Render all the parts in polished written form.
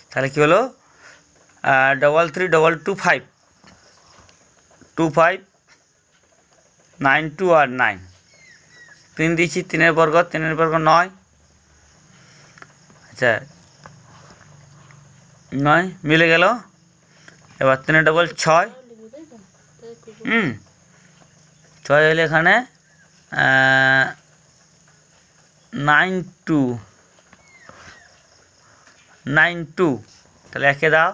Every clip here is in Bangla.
তাহলে কী হলো 33225 25 92 আর 9 3 দিয়েছি, 3 বর্গ 9। আচ্ছা 9 মিলে গেল। এবার 3 ডবল 6, 6 হলে এখানে 92, তাহলে একে দাও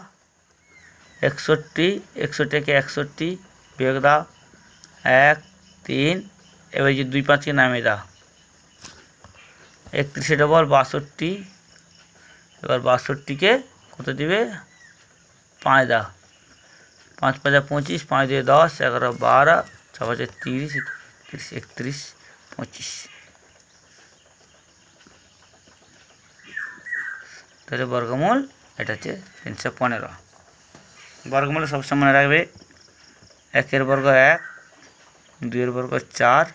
61, 61কে 61 বিয়োগ দাও 1 3, এবার যে 2 5কে নামিয়ে দাও 31 ডবল 62, এবার 62কে কত দিবে 5 দাও, 5 5 25, 5 দিয়ে 10, 11 12, 6 5 30, 31 25। তাহলে বর্গমূল এটা হচ্ছে 315। বর্গমূল সবসময় মনে রাখবে 1 বর্গ 1, 2 বর্গ 4,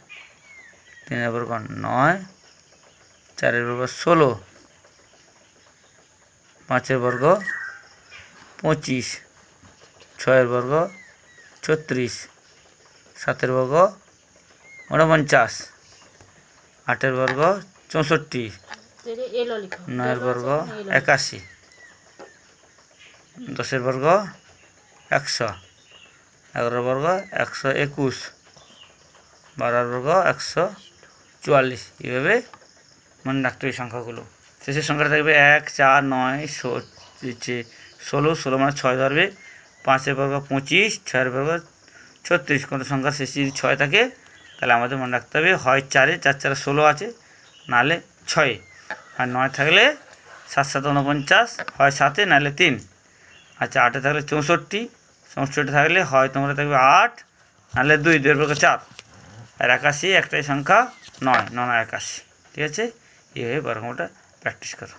3 বর্গ 9, 4 বর্গ 16, 5 বর্গ 25, 6 বর্গ 36, 7 বর্গ 49, 8 বর্গ 64, 9 বর্গ 81, 10 বর্গ 100, 11 বর্গ 121, 12 বর্গ 144। এইভাবে মনে রাখতে হবে সংখ্যাগুলো। শেষের সংখ্যাটা থাকবে 1 4 9 16, 16 মানে 6 ধরবে, 5 বর্গ 25, 6 বর্গ 36। কোনো সংখ্যার শেষে যদি 6 থাকে তাহলে আমাদের মনে রাখতে হবে হয় 4, 4 4 16 আছে, নাহলে 6, আর 9 থাকলে 7 7 49, হয় 7, নাহলে 3। আচ্ছা 8 থাকলে 64, 64 থাকলে হয় তোমরা থাকবে 8, নাহলে 2, 2 বর্গ 4, আর 81 একটাই সংখ্যা 9, 9 81। ঠিক আছে, এইভাবে বর্গমূলটা প্র্যাকটিস করো।